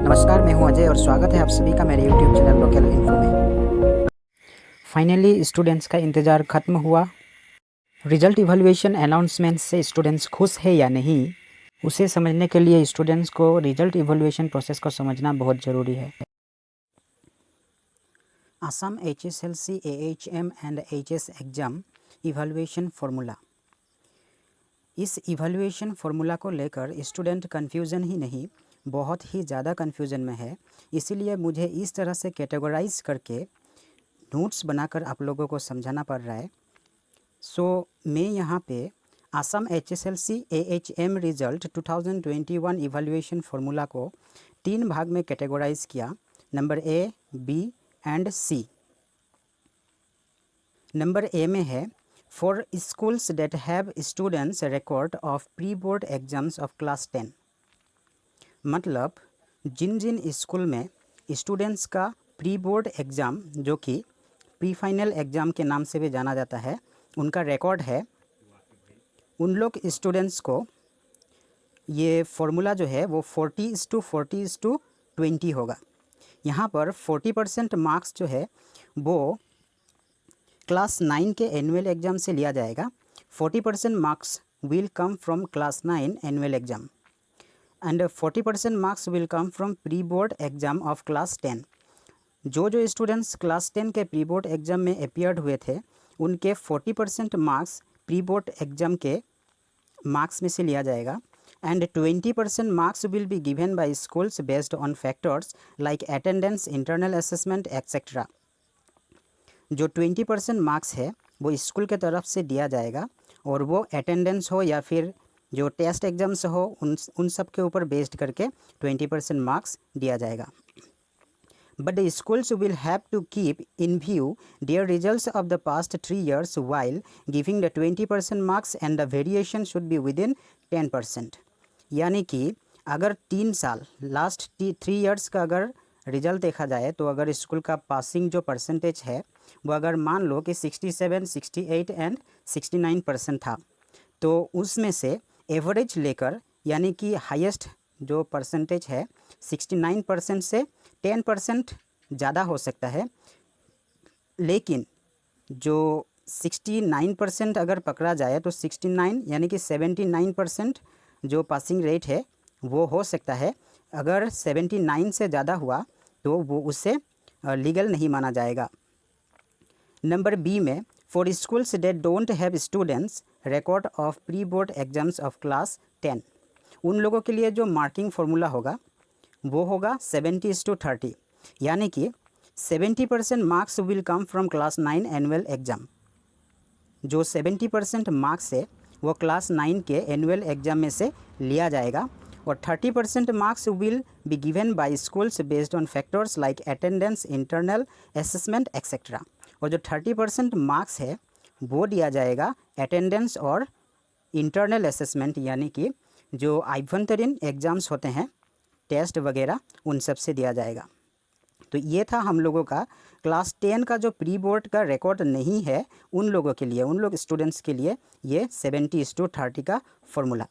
नमस्कार, मैं हूं अजय और स्वागत है आप सभी का मेरे YouTube चैनल लोकल इन्फो में। फाइनली स्टूडेंट्स का इंतज़ार ख़त्म हुआ। रिजल्ट इवैल्यूएशन अनाउंसमेंट से स्टूडेंट्स खुश है या नहीं, उसे समझने के लिए स्टूडेंट्स को रिजल्ट इवैल्यूएशन प्रोसेस को समझना बहुत ज़रूरी है। Assam HSLC, AHM and HS exam evaluation formula. इस इवैल्यूएशन फार्मूला को लेकर स्टूडेंट कन्फ्यूज़न ही नहीं, बहुत ही ज़्यादा कन्फ्यूज़न में है। इसीलिए मुझे इस तरह से कैटेगराइज करके नोट्स बनाकर आप लोगों को समझाना पड़ रहा है। मैं यहाँ पे Assam HSLC AHM result 2021 evaluation formula को 3 भाग में कैटेगराइज किया, number A, B and C। Number A में है for schools that have students record of pre board exams of class 10। मतलब जिन जिन स्कूल में स्टूडेंट्स का प्री बोर्ड एग्ज़ाम, जो कि प्री फाइनल एग्ज़ाम के नाम से भी जाना जाता है, उनका रिकॉर्ड है, उन लोग स्टूडेंट्स को ये फार्मूला जो है वो 40:40:20 होगा। यहाँ पर 40% मार्क्स जो है वो क्लास 9 के एनुअल एग्ज़ाम से लिया जाएगा। 40% marks will come from class 9 annual exam and 40% marks will come from pre board exam of class 10। जो स्टूडेंट्स क्लास 10 के प्री बोर्ड एग्ज़ाम में अपीयर्ड हुए थे, उनके 40% मार्क्स प्री बोर्ड एग्ज़ाम के मार्क्स में से लिया जाएगा and 20% marks will be given by schools based on factors like attendance, internal assessment etcetera. जो 20% मार्क्स है वो स्कूल के तरफ से दिया जाएगा और वो अटेंडेंस हो या फिर जो टेस्ट एग्जाम्स हो, उन सब के ऊपर बेस्ड करके 20% मार्क्स दिया जाएगा। But the schools will have to keep in view their results of the past 3 years while giving the 20% marks and the variation should be within 10%। यानी कि अगर 3 साल लास्ट 3 इयर्स का अगर रिजल्ट देखा जाए तो अगर स्कूल का पासिंग जो परसेंटेज है वो अगर मान लो कि 67, 68 एंड 69% था, तो उसमें से एवरेज लेकर यानी कि हाईएस्ट जो परसेंटेज है 69% से 10% ज़्यादा हो सकता है, लेकिन जो 69% अगर पकड़ा जाए तो 69 यानी कि 79% जो पासिंग रेट है वो हो सकता है। अगर 79 से ज़्यादा हुआ तो वो उससे लीगल नहीं माना जाएगा। नंबर B में for schools that don't have students record of pre board exams of class 10, उन लोगों के लिए जो मार्किंग फार्मूला होगा वो होगा 70:30, यानी कि 70% marks will come from class 9 annual exam. जो 70% मार्क्स है वो क्लास 9 के एनुअल एग्ज़ाम में से लिया जाएगा और 30% marks will be given by schools based on factors like attendance, internal assessment etcetera. और जो 30% मार्क्स है वो दिया जाएगा अटेंडेंस और इंटरनल असेसमेंट, यानी कि जो आभ्यंतरीण एग्ज़ाम्स होते हैं, टेस्ट वगैरह, उन सब से दिया जाएगा। तो ये था हम लोगों का क्लास 10 का जो प्री बोर्ड का रिकॉर्ड नहीं है उन लोगों के लिए, उन लोग स्टूडेंट्स के लिए ये 70:30 का फॉर्मूला।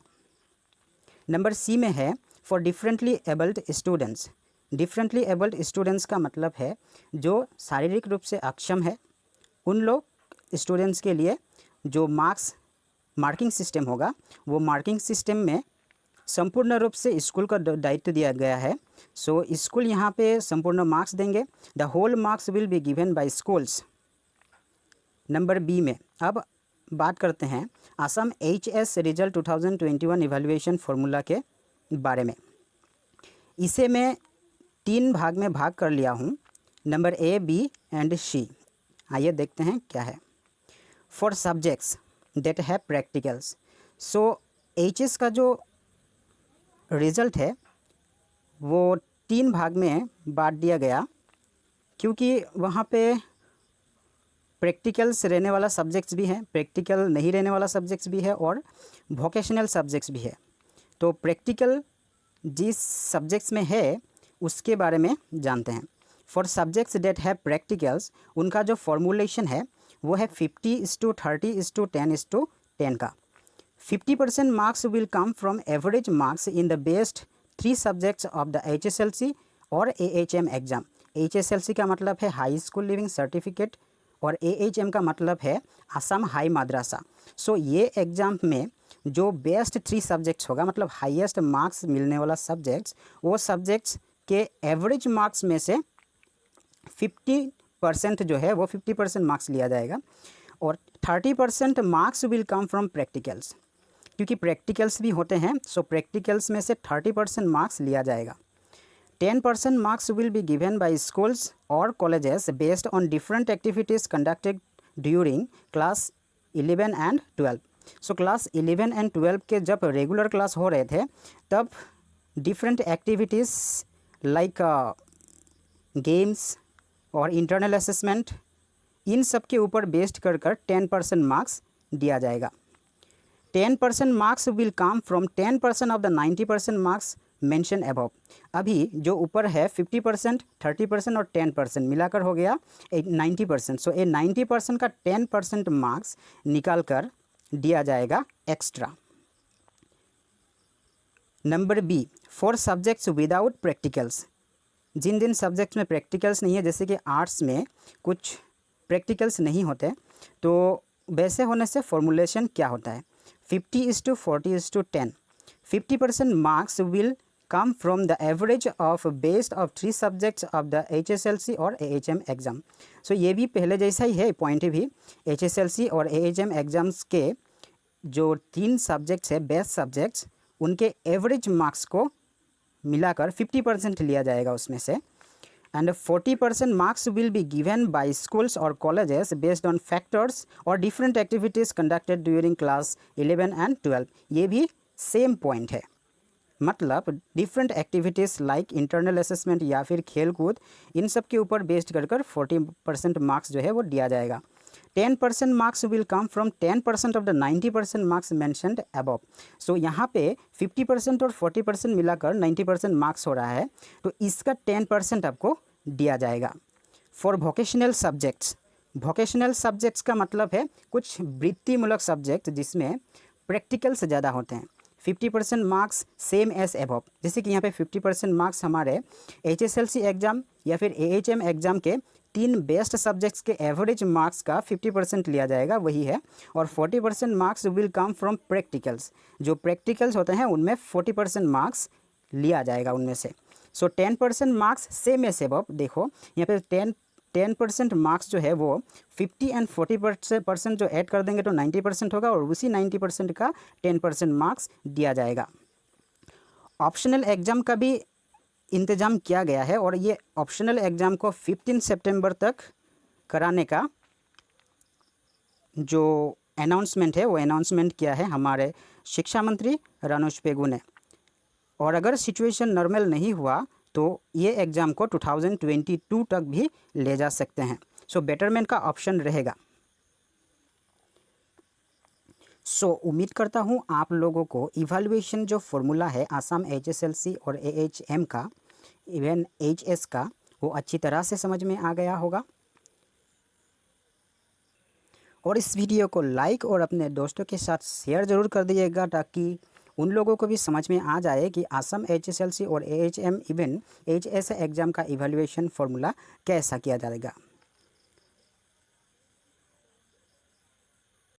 नंबर C में है for differently abled students. Differently abled students का मतलब है जो शारीरिक रूप से अक्षम है, उन लोग स्टूडेंट्स के लिए जो मार्किंग सिस्टम होगा वो मार्किंग सिस्टम में संपूर्ण रूप से स्कूल का दायित्व दिया गया है। स्कूल यहाँ पे संपूर्ण मार्क्स देंगे। The whole marks will be given by schools. Number B में अब बात करते हैं Assam HS result 2021 evaluation formula के बारे में। इसे मैं 3 भाग में भाग कर लिया हूँ, number A, B and C। आइए देखते हैं क्या है। For subjects that have practicals, HS का जो रिज़ल्ट है वो 3 भाग में बांट दिया गया, क्योंकि वहाँ पे प्रैक्टिकल्स रहने वाला सब्जेक्ट्स भी हैं, प्रैक्टिकल नहीं रहने वाला सब्जेक्ट्स भी है और वोकेशनल सब्जेक्ट्स भी है। तो प्रैक्टिकल जिस सब्जेक्ट्स में है उसके बारे में जानते हैं। For subjects that have practicals, उनका जो फॉर्मूलेशन है वो है 50:30:10:10 का। 50% marks will come from average marks in the best 3 subjects of the HSLC और AHM एग्ज़ाम। HSLC का मतलब है हाई स्कूल लिविंग सर्टिफिकेट और AHM का मतलब है असम हाई माद्रासा। सो ये एग्ज़ाम में जो बेस्ट 3 सब्जेक्ट्स होगा, मतलब हाईएस्ट मार्क्स मिलने वाला सब्जेक्ट्स, वो सब्जेक्ट्स के एवरेज मार्क्स में से 50% जो है वो 50% मार्क्स लिया जाएगा और 30% marks will come from practicals, क्योंकि प्रैक्टिकल्स भी होते हैं। सो प्रैक्टिकल्स में से 30% मार्क्स लिया जाएगा। 10% marks will be given by schools or colleges based on different activities conducted during class 11 and 12. So class 11 and 12 के जब रेगुलर क्लास हो रहे थे तब डिफरेंट एक्टिविटीज़ लाइक गेम्स और इंटरनल असेसमेंट, इन सब के ऊपर बेस्ड कर 10% मार्क्स दिया जाएगा। 10% marks will come from 10% off the 90% marks mention above. अभी जो ऊपर है 50%, 30% और 10% मिलाकर हो गया 90%। सो ये 90% का 10% मार्क्स निकाल कर दिया जाएगा extra. Number B, for subjects without practicals. जिन सब्जेक्ट्स में प्रैक्टिकल्स नहीं है, जैसे कि आर्ट्स में कुछ प्रैक्टिकल्स नहीं होते, तो वैसे होने से फॉर्मूलेशन क्या होता है, 50:40:10। 50% marks will come from the average of best of 3 subjects of the HSLC और AHM एग्ज़ाम। सो ये भी पहले जैसा ही है पॉइंट भी। HSLC और AHM एग्ज़ाम्स के जो 3 सब्जेक्ट्स है बेस्ट सब्जेक्ट्स, उनके एवरेज मार्क्स को मिलाकर 50% लिया जाएगा उसमें से। And 40% marks will be given by schools और कॉलेजेस बेस्ड ऑन फैक्टर्स और different activities conducted during class 11 and 12। ये भी सेम पॉइंट है, मतलब different activities like internal assessment या फिर खेल कूद, इन सब के ऊपर बेस्ड कर 40% मार्क्स जो है वो दिया जाएगा। 10% marks will come from 10% off the 90% marks mentioned above. So यहाँ पे 50% और 40% मिलाकर 90% मार्क्स हो रहा है, तो इसका 10% आपको दिया जाएगा। For vocational subjects, vocational subjects का मतलब है कुछ वृत्तिमूलक सब्जेक्ट जिसमें प्रैक्टिकल्स ज़्यादा होते हैं। 50% मार्क्स सेम एज एबव। जैसे कि यहाँ पे 50% मार्क्स हमारे HSLC एग्ज़ाम या फिर AHM एग्ज़ाम के 3 बेस्ट सब्जेक्ट्स के एवरेज मार्क्स का 50% लिया जाएगा, वही है। और 40% marks will come from practicals, जो प्रैक्टिकल्स होते हैं उनमें 40% मार्क्स लिया जाएगा उनमें से। सो 10% मार्क्स सेम एज एबव। देखो यहाँ पे 10% मार्क्स जो है वो 50 एंड 40% जो ऐड कर देंगे तो 90% होगा और उसी 90% का 10% मार्क्स दिया जाएगा। ऑप्शनल एग्ज़ाम का भी इंतज़ाम किया गया है और ये ऑप्शनल एग्ज़ाम को 15 सितंबर तक कराने का जो अनाउंसमेंट है वो अनाउंसमेंट किया है हमारे शिक्षा मंत्री रानुज पेगू ने। और अगर सिचुएशन नॉर्मल नहीं हुआ तो ये एग्ज़ाम को 2022 तक भी ले जा सकते हैं। सो बेटरमेंट का ऑप्शन रहेगा। सो उम्मीद करता हूँ आप लोगों को इवैल्यूएशन जो फॉर्मूला है आसाम HSLC और AHM का, इवन HS का, वो अच्छी तरह से समझ में आ गया होगा। और इस वीडियो को लाइक और अपने दोस्तों के साथ शेयर ज़रूर कर दीजिएगा ताकि उन लोगों को भी समझ में आ जाए कि आसाम HSLC और AHM इवन HS एग्ज़ाम का इवैल्यूएशन फॉर्मूला कैसा किया जाएगा।